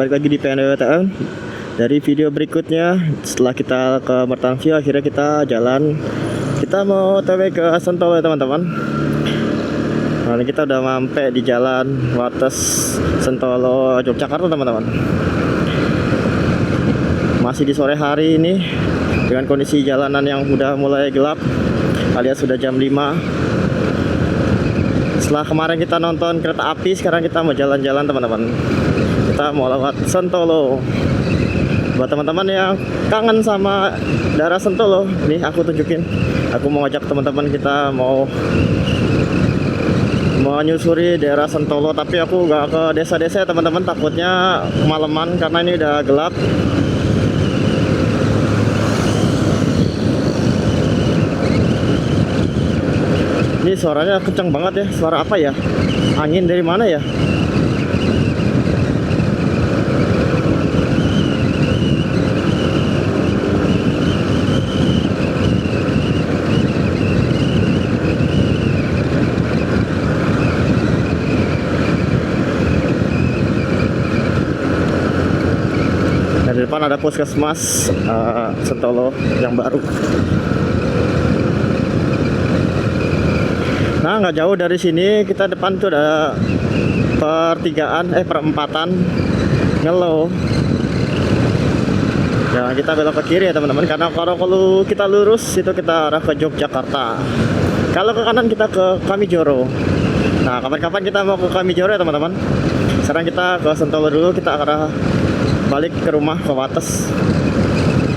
balik lagi di PNWTM. Dari video berikutnya, setelah kita ke Mertangview, akhirnya kita jalan. Kita mau TW ke Sentolo ya teman-teman. Nah, ini kita udah sampai di jalan Wates Sentolo Yogyakarta teman-teman. Masih di sore hari ini dengan kondisi jalanan yang udah mulai gelap, alias sudah jam 5. Setelah kemarin kita nonton kereta api, sekarang kita mau jalan-jalan teman-teman. Kita mau lewat Sentolo. Buat teman-teman yang kangen sama daerah Sentolo, nih aku tunjukin. Aku mau ngajak teman-teman, kita mau menyusuri daerah Sentolo, tapi aku gak ke desa-desa ya teman-teman, takutnya kemalaman karena ini udah gelap. Ini suaranya kencang banget ya. Suara apa ya? Angin dari mana ya? Di depan ada puskesmas Sentolo yang baru. Nah, nggak jauh dari sini, kita depan tuh ada perempatan Ngelo. Ya, kita belok ke kiri ya teman-teman, karena kalau kita lurus itu kita arah ke Yogyakarta. Kalau ke kanan kita ke Kamijoro. Nah, kapan-kapan kita mau ke Kamijoro ya teman-teman. Sekarang kita ke Sentolo dulu, kita arah balik ke rumah ke Wates.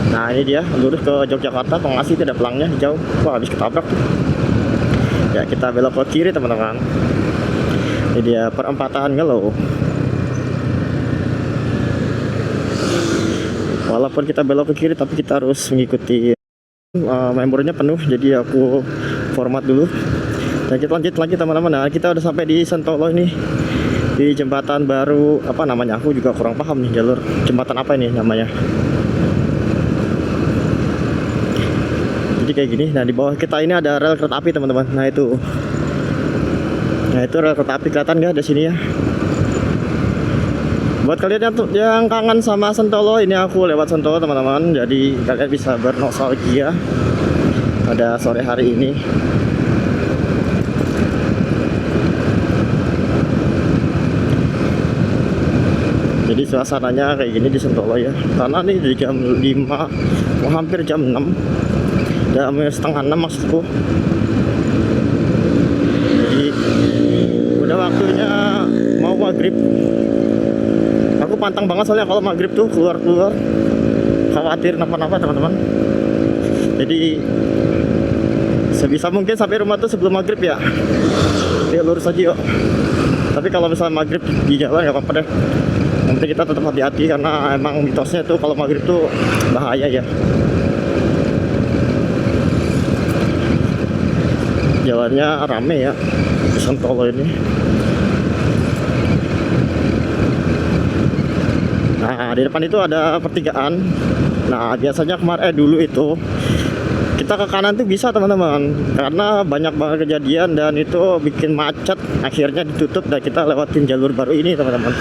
Nah, ini dia lurus ke Yogyakarta. Pengasih itu ada pelangnya jauh. Wah, habis ketabrak tuh. Ya, kita belok ke kiri teman-teman. Ini dia perempatan Ngelo. Walaupun kita belok ke kiri, tapi kita harus mengikuti memorinya penuh, jadi aku format dulu. Dan kita lanjut lagi teman-teman. Nah, kita udah sampai di Sentolo ini, di jembatan baru. Apa namanya, aku juga kurang paham nih, jalur jembatan apa ini namanya. Jadi kayak gini. Nah, di bawah kita ini ada rel kereta api teman-teman. Nah itu rel kereta api, kelihatan nggak di sini ya. Buat kalian yang kangen sama Sentolo, ini aku lewat Sentolo teman-teman. Jadi kalian bisa bernostalgia pada sore hari ini. Jadi suasananya kayak gini di Sentolo ya. Karena nih di jam 5, mau hampir jam 6, jam setengah 6 maksudku. Jadi udah waktunya mau maghrib. Aku pantang banget soalnya kalau maghrib tuh keluar-keluar, khawatir kenapa-napa teman-teman. Jadi sebisa mungkin sampai rumah tuh sebelum maghrib ya. Ya lurus aja yuk. Tapi kalau misalnya maghrib di jalan nggak apa-apa deh. Nanti kita tetap hati-hati karena emang mitosnya tuh kalau maghrib tuh bahaya ya. Jalannya rame ya di Sentolo ini. Nah, di depan itu ada pertigaan. Nah, biasanya dulu itu kita ke kanan tuh bisa teman-teman, karena banyak banget kejadian dan itu bikin macet. Akhirnya ditutup dan kita lewatin jalur baru ini teman-teman,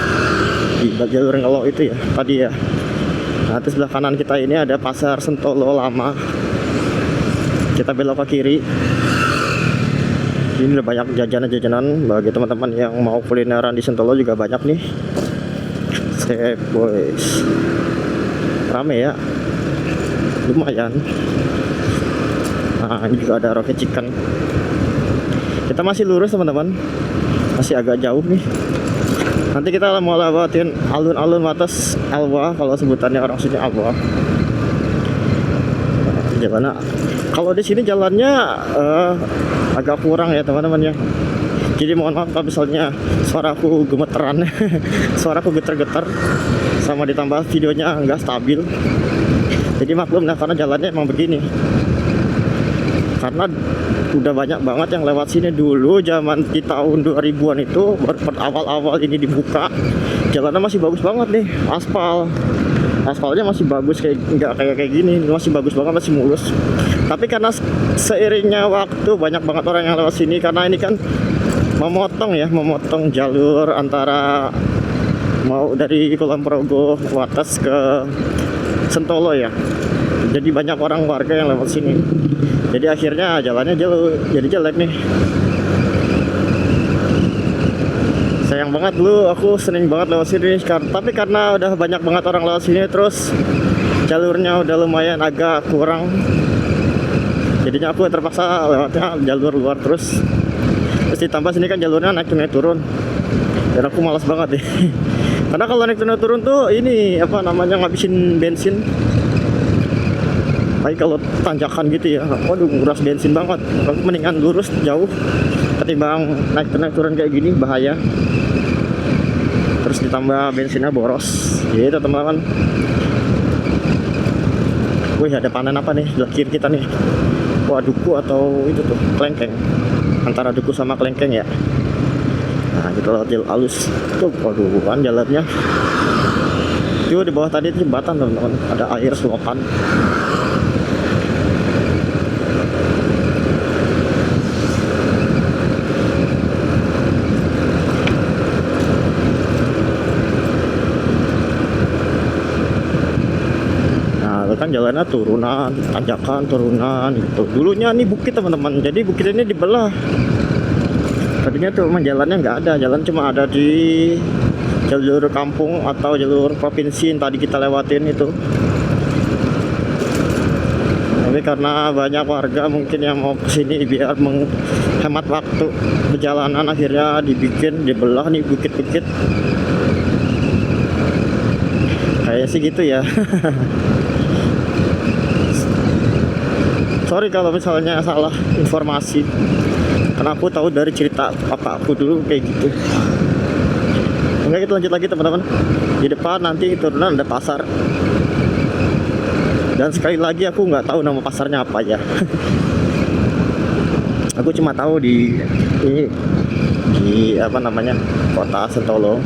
di jalur Ngelo itu ya tadi ya. Nah, terus sebelah kanan kita ini ada pasar Sentolo lama. Kita belok ke kiri. Ini udah banyak jajanan-jajanan bagi teman-teman yang mau kulineran di Sentolo, juga banyak nih. Sip boys, rame ya, lumayan. Nah, ini juga ada Rocket Chicken. Kita masih lurus teman-teman, masih agak jauh nih. Nanti kita mau lewatin alun-alun Wates Alwa, kalau sebutannya orang sini Alwa. Jalannya, kalau di sini jalannya agak kurang ya teman-teman ya. Jadi mohon maaf kalau misalnya suaraku gemeteran, suaraku getar-getar, sama ditambah videonya nggak stabil. Jadi maklum lah, karena jalannya emang begini. Karena udah banyak banget yang lewat sini dulu zaman di tahun 2000-an itu, awal-awal ini dibuka. Jalannya masih bagus banget nih, aspalnya masih bagus, nggak kayak gini, masih bagus banget, masih mulus. Tapi karena seiringnya waktu banyak banget orang yang lewat sini, karena ini kan memotong jalur antara mau dari Kulon Progo Wates ke Sentolo ya. Jadi banyak orang warga yang lewat sini. Jadi akhirnya jalannya jadi jelek nih. Sayang banget, dulu aku sering banget lewat sini, tapi karena udah banyak banget orang lewat sini, terus jalurnya udah lumayan agak kurang, jadinya aku terpaksa lewatnya jalur luar terus ditambah sini kan jalurnya naik turun, dan aku malas banget deh. Karena kalau naik turun tuh ini apa namanya, ngabisin bensin. Tapi kalau tanjakan gitu ya, waduh nguras bensin banget. Aku mendingan lurus jauh ketimbang naik turun kayak gini, bahaya. Terus ditambah bensinnya boros gitu teman-teman. Wih, ada panen apa nih di kiri kita nih? Wah, duku atau itu tuh kelengkeng, antara duku sama kelengkeng ya. Nah kita lewat jalur halus tuh, waduh kan jalannya itu di bawah tadi itu jembatan teman-teman, ada air selokan. Kan jalannya turunan, tanjakan, turunan gitu. Dulunya nih bukit teman-teman, jadi bukit ini dibelah. Tadinya tuh emang jalannya nggak ada, jalan cuma ada di jalur kampung atau jalur provinsi yang tadi kita lewatin itu. Tapi karena banyak warga mungkin yang mau kesini biar menghemat waktu perjalanan, akhirnya dibelah nih bukit-bukit. Kayak sih gitu ya. Sorry kalau misalnya salah informasi, karena aku tahu dari cerita papa aku dulu kayak gitu. Oke, kita lanjut lagi teman-teman. Di depan nanti turunan ada pasar. Dan sekali lagi aku nggak tahu nama pasarnya apa ya. Aku cuma tahu di apa namanya, kota Sentolo,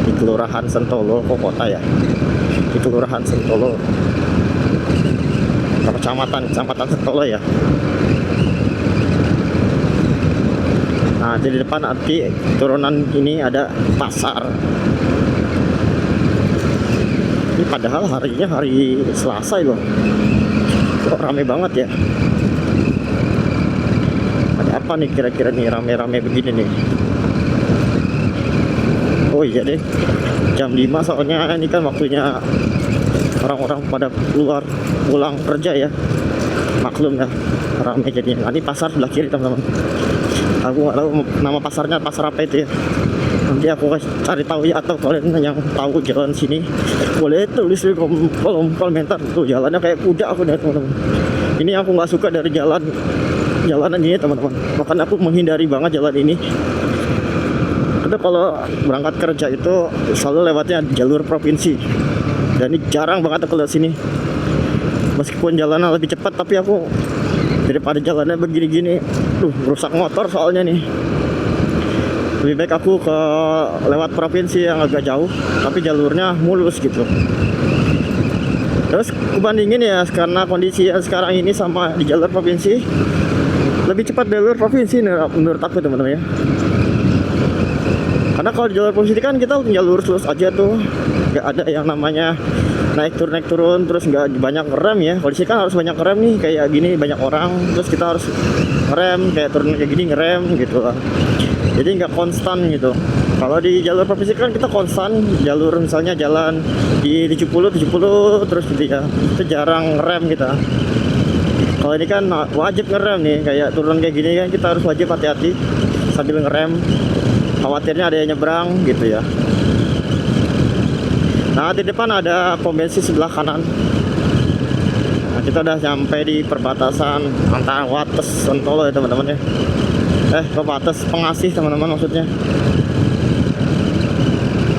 di kelurahan Sentolo. Kok kota ya? Di kelurahan Sentolo, kecamatan Sentolo ya. Nah di depan nanti turunan ini ada pasar. Ini padahal harinya hari Selasa loh, kok rame banget ya. Ada apa nih kira-kira nih rame-rame begini nih? Oh iya deh, jam 5 soalnya ini kan waktunya orang-orang pada keluar pulang kerja ya. Maklum ya, ramai jadinya. Nah, ini pasar sebelah kiri teman-teman. Aku nggak tahu nama pasarnya pasar apa itu ya. Nanti aku cari tahu ya, atau kalian yang tahu jalan sini boleh tulis di kolom komentar. Tuh jalannya kayak kuda aku nih teman-teman. Ini aku nggak suka dari jalanan ini teman-teman. Makanya aku menghindari banget jalan ini. Tapi kalau berangkat kerja itu selalu lewatnya jalur provinsi. Dan ini jarang banget aku lewat sini. Meskipun jalannya lebih cepat, tapi aku daripada jalannya begini-gini, rusak motor soalnya nih. Lebih baik aku lewat provinsi yang agak jauh, tapi jalurnya mulus gitu. Terus kubandingin ya, karena kondisi yang sekarang ini sama di jalur provinsi, lebih cepat jalur provinsi menurut aku teman-teman ya. Karena kalau di jalur provinsi kan kita tinggal lurus aja tuh, nggak ada yang namanya naik turun terus nggak banyak ngerem ya. Kalau di sini kan harus banyak ngerem nih, kayak gini banyak orang, terus kita harus ngerem, kayak turun kayak gini ngerem gitu lah. Jadi nggak konstan gitu. Kalau di jalur provinsi kan kita konstan, jalur misalnya jalan di 70 terus gitu ya, itu jarang ngerem kita. Kalau ini kan wajib ngerem nih, kayak turun kayak gini kan kita harus wajib hati-hati sambil ngerem, khawatirnya ada yang nyebrang gitu ya. Nah di depan ada pom bensin sebelah kanan. Nah, kita udah sampai di perbatasan antara Wates Sentolo ya teman-teman ya. Wates Pengasih teman-teman maksudnya.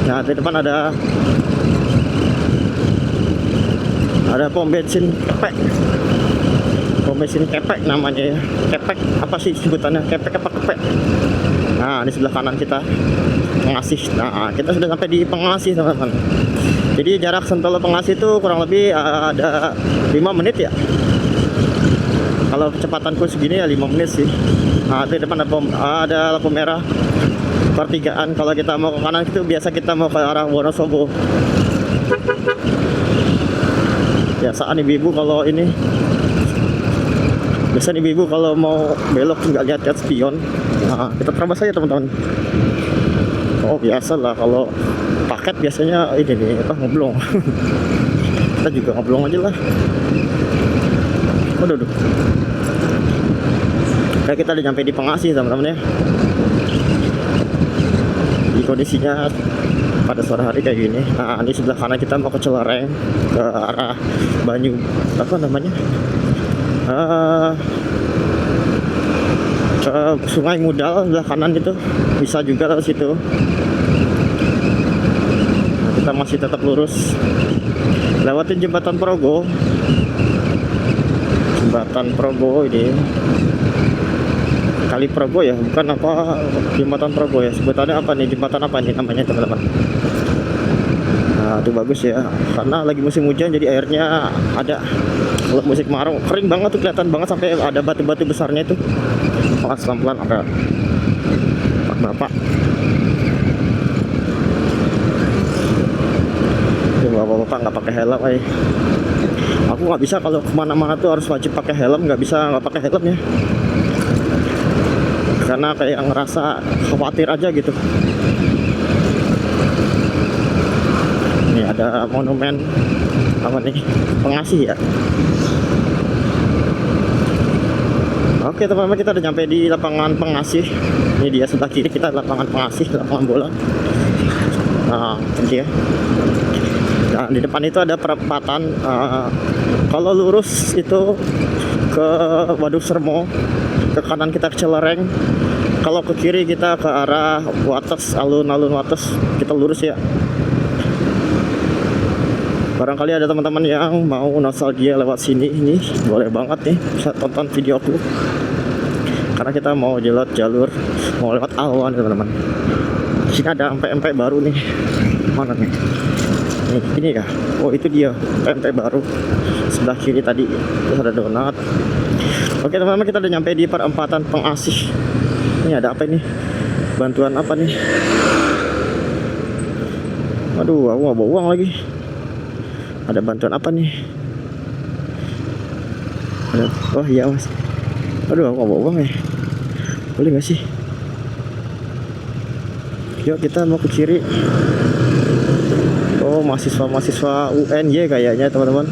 Nah di depan ada pom bensin kepek. Pom bensin kepek namanya ya. Kepek apa sih sebutannya? Kepek apa kepek? Nah di sebelah kanan kita Pengasih. Nah kita sudah sampai di Pengasih teman-teman. Jadi jarak Sentolo Pengasih itu kurang lebih ada 5 menit ya. Kalau kecepatanku segini ya 5 menit sih. Nah di depan ada lampu merah. pertigaan. Kalau kita mau ke kanan itu biasa kita mau ke arah Wonosobo. Biasaan ibu-ibu kalau ini, biasanya ibu-ibu kalau mau belok nggak lihat-lihat spion. Nah, kita terabas saja teman-teman. Oh biasa lah kalau paket biasanya ini nih apa ngoblong. Kita juga ngoblong aja lah. Waduh, kayak kita udah nyampe di Pengasih teman-teman ya. Di kondisinya pada sore hari kayak gini. Nah, ini sebelah kanan kita mau ke Celereng, ke arah Banyu apa namanya, ke Sungai Mudal sebelah kanan itu, bisa juga lewat situ. Nah, kita masih tetap lurus lewatin jembatan Progo. Jembatan Progo ini Kali Progo ya, bukan apa jembatan Progo ya, sebutannya apa nih, jembatan apa nih namanya teman-teman. Nah itu bagus ya, karena lagi musim hujan jadi airnya ada. Kalau musim kemarau kering banget tuh, kelihatan banget sampai ada batu-batu besarnya itu. Awas pelan-pelan, ada bapak bapak nggak pakai helm. Aku nggak bisa kalau kemana-mana tuh harus wajib pakai helm, nggak bisa nggak pakai helm ya, karena kayak ngerasa khawatir aja gitu. Ini ada monumen apa nih, Pengasih ya. Oke teman-teman, kita udah nyampe di lapangan Pengasih. Ini dia sebelah kiri kita, lapangan Pengasih, lapangan bola. Nah ini ya. Nah, di depan itu ada perempatan. Kalau lurus itu ke Waduk Sermo, ke kanan kita ke Celereng. Kalau ke kiri kita ke arah Wates, alun-alun Wates, kita lurus ya. Barangkali ada teman-teman yang mau nostalgia lewat sini, ini boleh banget nih, bisa tonton videoku. Karena kita mau jalan jalur, mau lewat Alwan teman-teman. Sini ada empek-empek baru nih. Mana nih? Ini ya, oh itu dia empek baru sebelah kiri tadi, terus ada donat. Oke teman-teman, kita udah nyampe di perempatan Pengasih. Ini ada apa ini, bantuan apa nih? Aduh, aku nggak bawa uang lagi. Ada bantuan apa nih? Oh iya mas, aduh aku nggak bawa uang ya, boleh nggak sih? Yuk kita mau ke kiri. Oh mahasiswa UNY kayaknya teman-teman.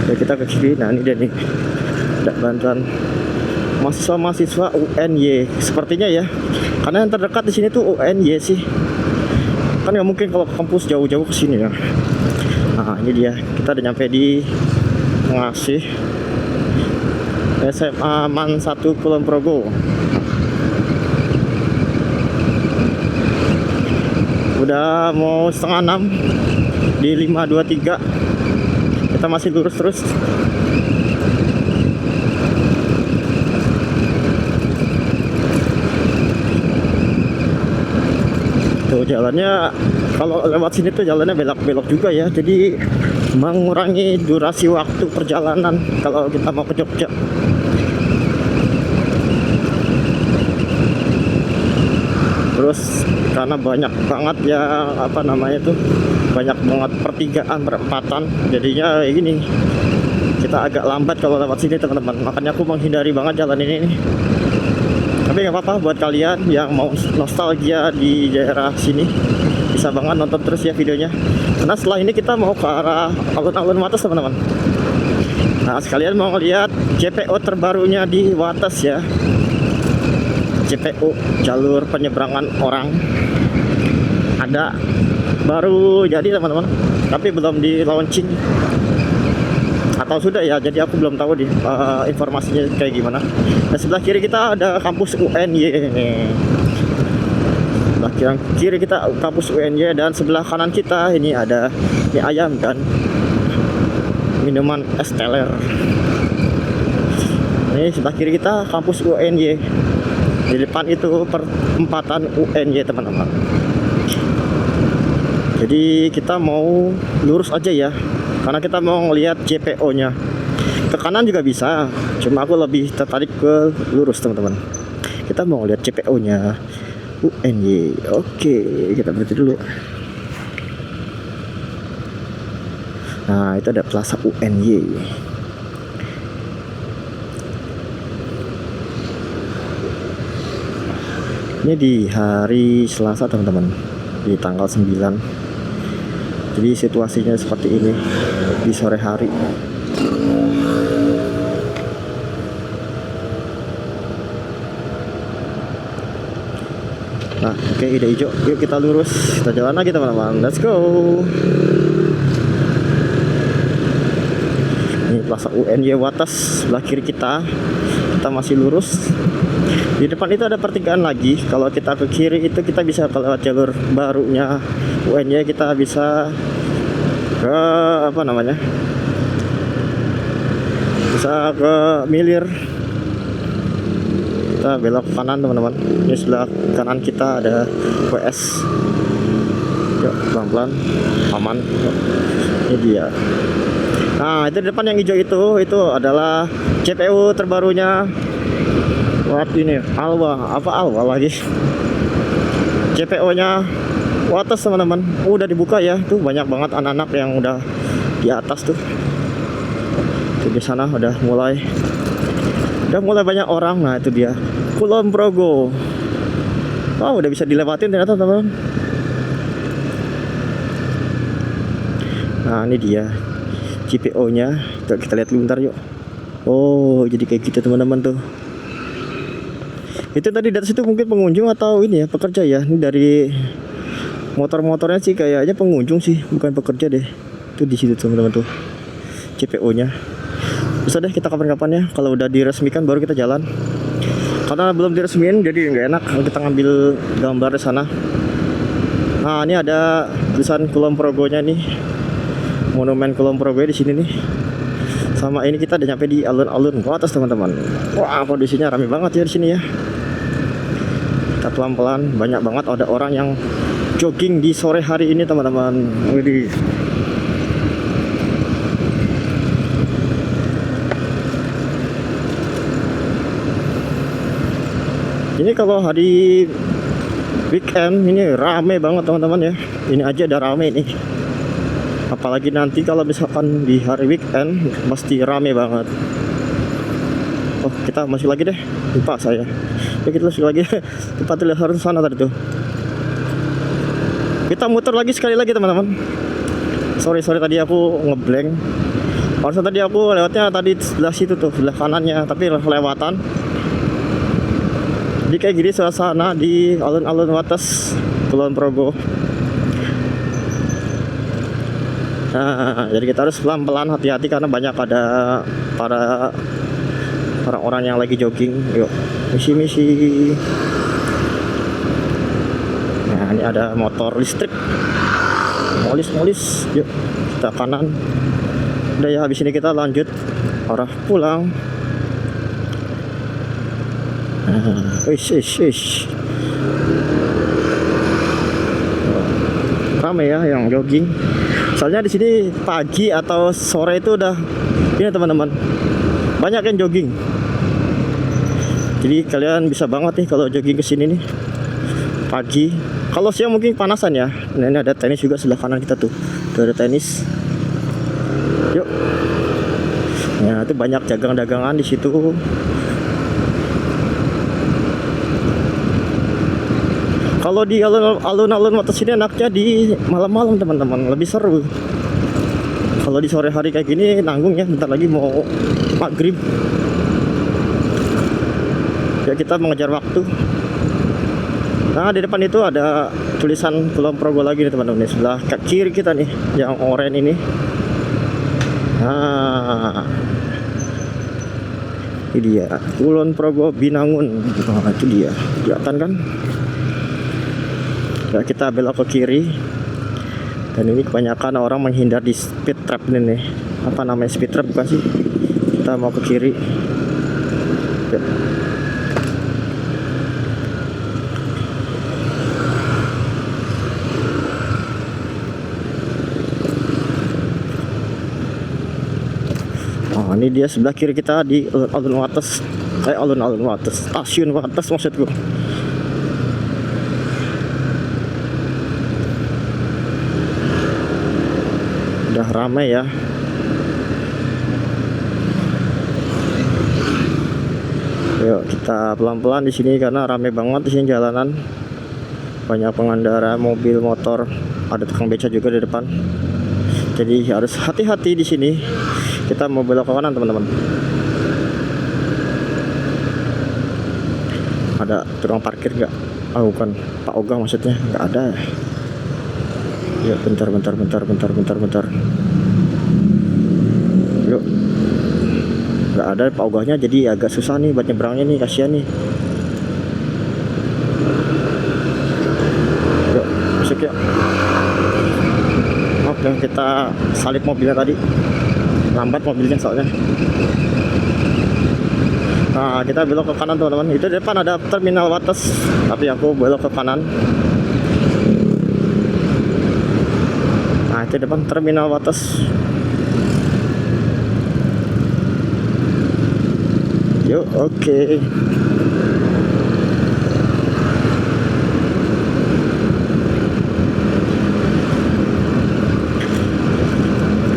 Ya kita ke kiri. Nah ini dia nih, ada bantuan mahasiswa UNY sepertinya ya, karena yang terdekat di sini tuh UNY sih. Kan nggak mungkin kalau ke kampus jauh-jauh ke sini ya. Nah ini dia, kita udah nyampe di Pengasih, SMA Man 1 Kulon Progo. Udah mau 5:30 di 523. Kita masih lurus terus. Tuh jalannya, kalau lewat sini tuh jalannya belok-belok juga ya, jadi mengurangi durasi waktu perjalanan kalau kita mau ke Jogja. Terus karena banyak banget ya apa namanya tuh, banyak banget pertigaan, perempatan, jadinya kayak gini, kita agak lambat kalau lewat sini teman-teman. Makanya aku menghindari banget jalan ini nih. Tapi nggak apa-apa, buat kalian yang mau nostalgia di daerah sini bisa banget nonton terus ya videonya, karena setelah ini kita mau ke arah alun-alun Wates teman-teman. Nah sekalian mau ngeliat JPO terbarunya di Wates ya, JPO jalur penyeberangan orang ada baru jadi teman-teman, tapi belum di launching atau sudah ya, jadi aku belum tahu di informasinya kayak gimana. Nah sebelah kiri kita ada kampus UNY, sebelah kiri kita kampus UNY, dan sebelah kanan kita ini ada mie ayam dan minuman es teler. Ini sebelah kiri kita kampus UNY, di depan itu perempatan UNY teman-teman. Jadi kita mau lurus aja ya, karena kita mau ngelihat JPO nya. Ke kanan juga bisa, cuma aku lebih tertarik ke lurus teman-teman. Kita mau ngelihat JPO nya. UNY. Oke, kita berhenti dulu. Nah, itu ada Plaza UNY. Ini di hari Selasa teman-teman, di tanggal 9. Jadi situasinya seperti ini di sore hari. Nah, oke, ide hijau. Yuk kita lurus, kita jalan lagi teman-teman. Let's go. Ini Plaza UNY Wates sebelah kiri kita. Kita masih lurus. Di depan itu ada pertigaan lagi. Kalau kita ke kiri itu kita bisa ke lewat jalur barunya UNY, kita bisa ke apa namanya? Bisa ke Milir. Kita belok kanan teman-teman. Ini sebelah kanan kita ada WS. Yuk pelan-pelan, aman. Ini dia. Nah, itu di depan yang hijau itu adalah CPU terbarunya. What ini? Alwa lagi. CPU-nya Wates teman-teman. Udah dibuka ya. Tuh banyak banget anak-anak yang udah di atas tuh. Tuh di sana udah mulai banyak orang. Nah, itu dia. Kulon Progo. Oh, udah bisa dilewatin ternyata teman-teman. Nah, ini dia GPO-nya. Kita lihat dulu bentar yuk. Oh, jadi kayak gitu teman-teman tuh. Itu tadi dari situ mungkin pengunjung atau ini ya, pekerja ya. Ini dari motor-motornya sih kayaknya pengunjung sih, bukan pekerja deh. Itu di situ teman-teman tuh. GPO-nya. Bisa deh kita kapan-kapan ya, kalau udah diresmikan baru kita jalan. Karena belum diresmiin jadi nggak enak kita ngambil gambar di sana. Nah, ini ada tulisan Kulon Progo-nya nih. Monumen Kulon Progo di sini nih. Sama ini kita udah nyampe di alun-alun Wates teman-teman. Wah, kondisinya rame banget ya di sini ya. Kita pelan-pelan, banyak banget ada orang yang jogging di sore hari ini teman-teman. Widih. Ini kalau hari weekend ini rame banget teman-teman ya. Ini aja udah rame nih. Apalagi nanti kalau misalkan di hari weekend pasti rame banget. Oh, kita masuk lagi deh. Lupa saya. Ya, kita masuk lagi. Tempat lihat harus sana tadi tuh. Kita muter lagi sekali lagi teman-teman. Sorry tadi aku ngeblank. Harusnya tadi aku lewatnya tadi sebelah situ tuh, sebelah kanannya, tapi kelewatan. Jadi kayak gini suasana di alun-alun Wates Kulon Progo. Nah, jadi kita harus pelan-pelan, hati-hati karena banyak ada para orang-orang yang lagi jogging. Yuk, misi. Nah, ini ada motor listrik. Molis. Yuk, kita kanan. Udah ya, habis ini kita lanjut arah pulang. Ish. Rame ya yang jogging. Soalnya di sini pagi atau sore itu udah ini teman-teman. Banyak yang jogging. Jadi kalian bisa banget nih kalau jogging ke sini nih. Pagi. Kalau siang mungkin panasan ya. Nah, ini ada tenis juga sebelah kanan kita tuh. Tuh ada tenis. Yuk. Nah, itu banyak dagang-dagangan di situ. Kalau di alun-alun Wates ini enaknya di malam-malam teman-teman, lebih seru. Kalau di sore hari kayak gini nanggung ya, bentar lagi mau maghrib. Ya kita mengejar waktu. Nah, di depan itu ada tulisan Kulon Progo lagi nih teman-teman. Sebelah kiri kita nih, yang oranye ini. Nah, ini dia Kulon Progo Binangun. Nah, itu dia, kelihatan kan? Ya, kita belok ke kiri. Dan ini kebanyakan orang menghindar di speed trap ini nih. Apa namanya, speed trap bukan sih? Kita mau ke kiri. Ya. Oh, ini dia sebelah kiri kita di alun-alun Wates. Alun-alun Wates, stasiun Wates maksudku. Udah ramai ya. Yuk kita pelan-pelan di sini karena ramai banget di sini jalanan. Banyak pengendara mobil, motor, ada tukang beca juga di depan. Jadi harus hati-hati di sini. Kita mau belok ke kanan, teman-teman. Ada tukang parkir nggak? Oh, bukan, Pak Ogah maksudnya. Nggak ada. Yuk, bentar. Yuk. Nggak ada Pak Ogahnya, jadi agak susah nih buat nyebrangnya nih, kasihan nih. Yuk, masuk yuk. Oke, kita salip mobilnya tadi. Lambat mobilnya soalnya. Nah, kita belok ke kanan, teman-teman. Itu di depan ada terminal Wates, tapi aku belok ke kanan. Nah, itu depan terminal Wates. Yuk, oke.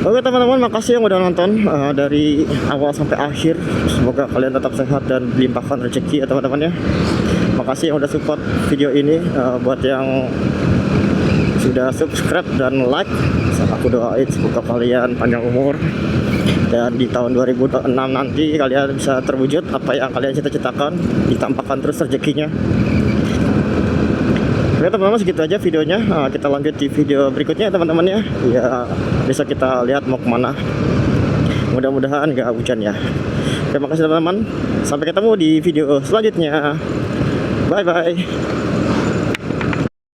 Oke teman-teman, makasih yang udah nonton dari awal sampai akhir. Semoga kalian tetap sehat dan dilimpahkan rezeki ya teman-teman ya. Makasih yang udah support video ini. Buat yang sudah subscribe dan like, aku doain semoga kalian panjang umur dan di tahun 2006 nanti kalian bisa terwujud apa yang kalian cita-citakan, ditampakkan terus rezekinya. Oke teman-teman, segitu aja videonya. Kita lanjut di video berikutnya teman-teman ya. Ya, bisa kita lihat mau kemana. Mudah-mudahan gak hujan ya. Terima kasih teman-teman. Sampai ketemu di video selanjutnya. Bye bye.